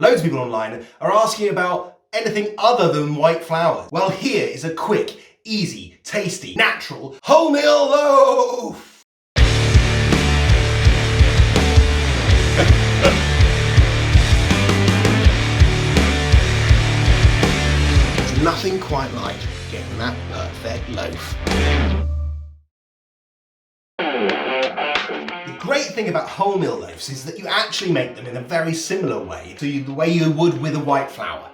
Loads of people online are asking about anything other than white flour. Well, here is a quick, easy, tasty, natural wholemeal loaf! There's nothing quite like getting that perfect loaf. The great thing about wholemeal loaves is that you actually make them in a very similar way to the way you would with a white flour.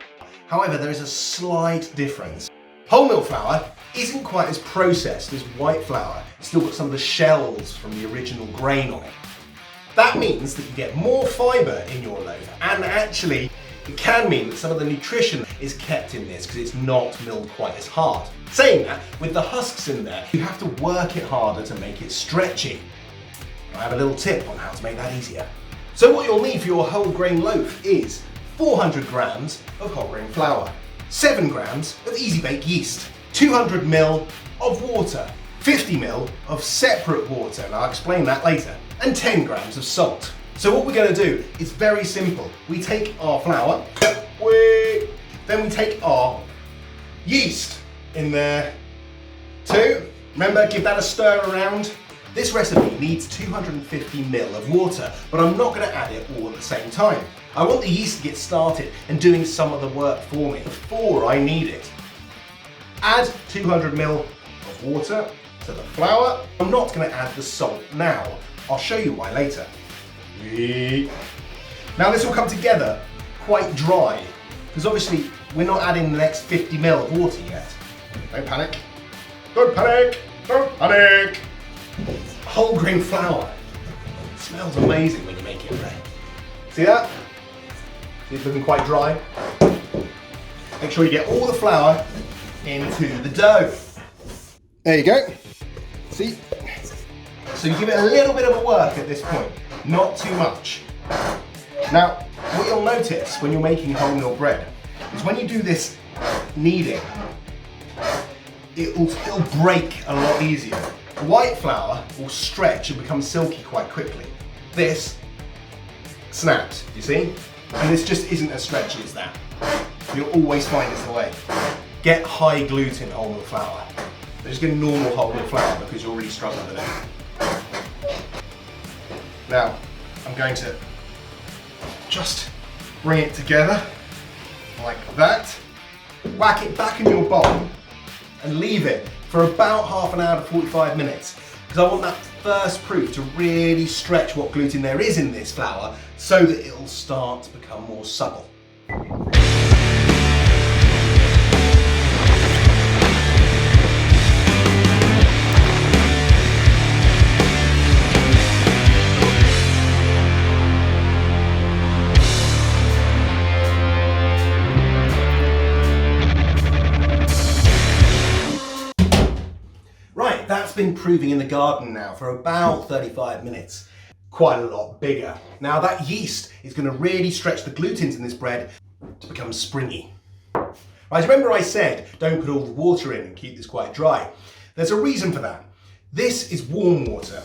However, there is a slight difference. Wholemeal flour isn't quite as processed as white flour. It's still got some of the shells from the original grain on it. That means that you get more fibre in your loaf, and actually it can mean that some of the nutrition is kept in this because it's not milled quite as hard. Saying that, with the husks in there, you have to work it harder to make it stretchy. I have a little tip on how to make that easier. So what you'll need for your whole grain loaf is 400 grams of whole grain flour, 7 grams of easy bake yeast, 200 ml of water, 50 ml of separate water, and I'll explain that later, and 10 grams of salt. So what we're going to do is very simple. We take our flour, then we take our yeast in there too. Remember, give that a stir around. This recipe needs 250 ml of water, but I'm not going to add it all at the same time. I want the yeast to get started and doing some of the work for me before I knead it. Add 200 ml of water to the flour. I'm not going to add the salt now. I'll show you why later. Now this will come together quite dry, because obviously we're not adding the next 50 ml of water yet. Don't panic. Don't panic. Don't panic. Whole grain flour. It smells amazing when you make it red. See that? See, it's looking quite dry. Make sure you get all the flour into the dough. There you go. See? So you give it a little bit of a work at this point, not too much. Now, what you'll notice when you're making wholemeal bread is when you do this kneading, it'll break a lot easier. White flour will stretch and become silky quite quickly. This snaps, you see? And this just isn't as stretchy as that. You'll always find it's the way. Get high gluten wholemeal flour. Just get normal wholemeal flour because you're really struggling with it. Now, I'm going to just bring it together like that. Whack it back in your bowl and leave it for about half an hour to 45 minutes, because I want that first proof to really stretch what gluten there is in this flour so that it'll start to become more supple. That's been proving in the garden now for about 35 minutes. Quite a lot bigger. Now that yeast is going to really stretch the glutens in this bread to become springy. Right, remember I said don't put all the water in and keep this quite dry. There's a reason for that. This is warm water.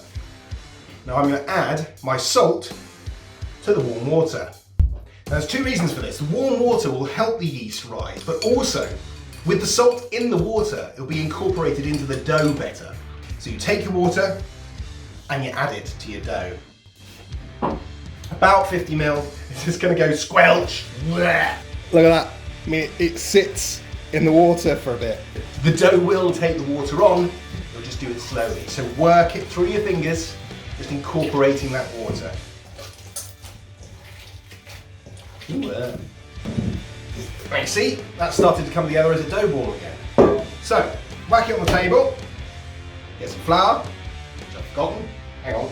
Now I'm going to add my salt to the warm water. Now, there's two reasons for this. The warm water will help the yeast rise, but also with the salt in the water, it'll be incorporated into the dough better. So you take your water and you add it to your dough. About 50 ml. It's just going to go squelch. Look at that. I mean, it sits in the water for a bit. The dough will take the water on. You'll just do it slowly. So work it through your fingers, just incorporating that water. Right, you see, that started to come together as a dough ball again. So, whack it on the table, get some flour, which I've forgotten, hang on.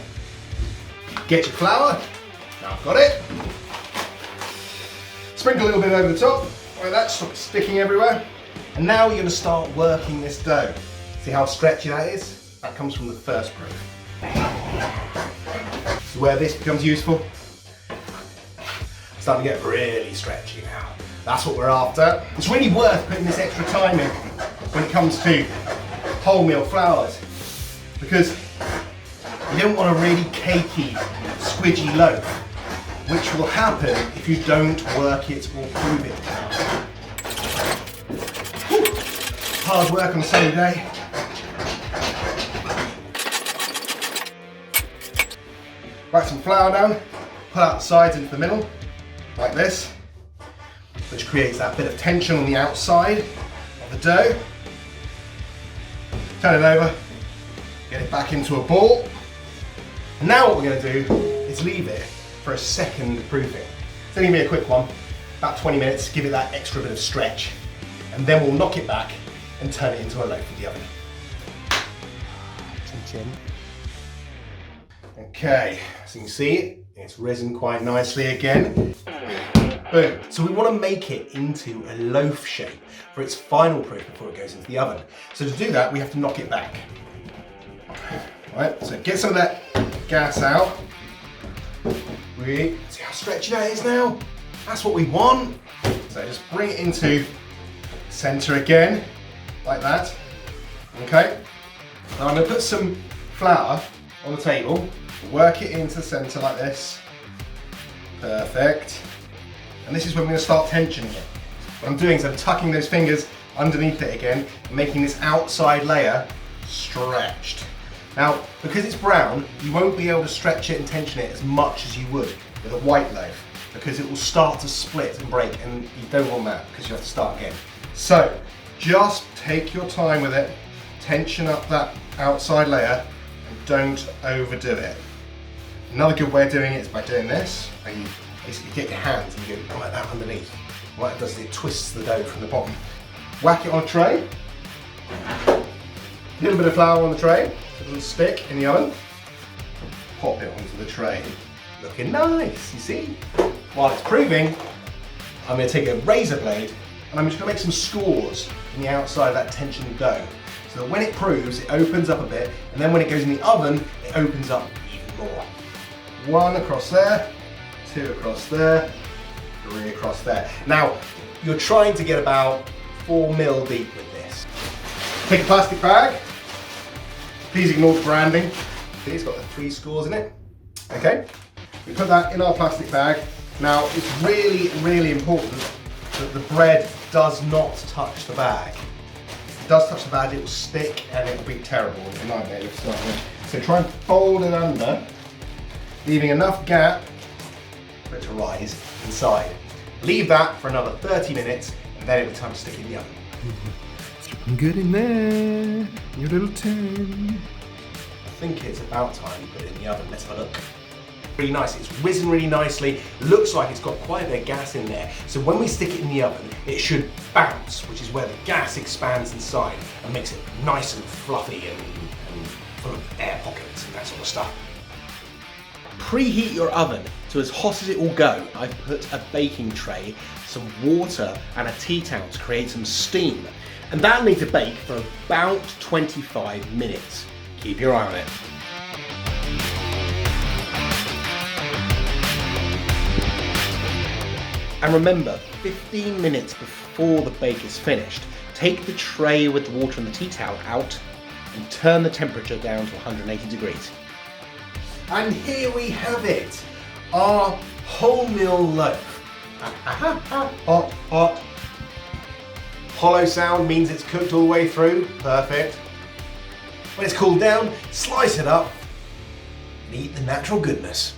Get your flour, now I've got it. Sprinkle a little bit over the top, like that, stop it sticking everywhere. And now you're going to start working this dough. See how stretchy that is? That comes from the first proof. This is where this becomes useful. It's starting to get really stretchy now. That's what we're after. It's really worth putting this extra time in when it comes to wholemeal flours, because you don't want a really cakey, squidgy loaf. which will happen if you don't work it or prove it. Whew. Hard work on a sunny day. Whack some flour down, pull out the sides into the middle, like this, which creates that bit of tension on the outside of the dough. Turn it over, get it back into a ball. And now what we're going to do is leave it for a second proofing. It's only going to be a quick one, about 20 minutes, give it that extra bit of stretch, and then we'll knock it back and turn it into a loaf in the oven. Chin. Okay, as you can see, it's risen quite nicely again. Boom. So we want to make it into a loaf shape for its final proof before it goes into the oven. So to do that, we have to knock it back. Right, so get some of that gas out. See how stretchy that is now? That's what we want. So just bring it into center again, like that. Okay. Now I'm going to put some flour on the table, work it into the center like this. Perfect. And this is when we're going to start tensioning it. What I'm doing is I'm tucking those fingers underneath it again, and making this outside layer stretched. Now, because it's brown, you won't be able to stretch it and tension it as much as you would with a white loaf, because it will start to split and break, and you don't want that because you have to start again. So, just take your time with it, tension up that outside layer, and don't overdo it. Another good way of doing it is by doing this, where you basically get your hands and you go like that underneath. What it does is it twists the dough from the bottom. Whack it on a tray. A little bit of flour on the tray so it doesn't stick in the oven. Pop it onto the tray. Looking nice, you see? While it's proving, I'm going to take a razor blade and I'm just going to make some scores on the outside of that tensioned dough. So that when it proves, it opens up a bit, and then when it goes in the oven, it opens up even more. 1 across there, 2 across there, 3 across there. Now, you're trying to get about 4 mil deep with this. Take a plastic bag. Please ignore the branding. It's got the 3 scores in it. Okay, we put that in our plastic bag. Now, it's really, really important that the bread does not touch the bag. If it does touch the bag, it will stick and it will be terrible. It's a nightmare to start with. So try and fold it under, leaving enough gap for it to rise inside. Leave that for another 30 minutes, and then it'll be time to stick it in the oven. It's looking good in there, your little tin. I think it's about time you put it in the oven. Let's have a look. Really nice, it's risen really nicely. Looks like it's got quite a bit of gas in there. So when we stick it in the oven, it should bounce, which is where the gas expands inside and makes it nice and fluffy and full of air pockets and that sort of stuff. Preheat your oven to as hot as it will go. I've put a baking tray, some water and a tea towel to create some steam. And that'll need to bake for about 25 minutes. Keep your eye on it. And remember, 15 minutes before the bake is finished, take the tray with the water and the tea towel out and turn the temperature down to 180 degrees. And here we have it, our wholemeal loaf. Hot, hot. Hollow sound means it's cooked all the way through, perfect. When it's cooled down, slice it up and eat the natural goodness.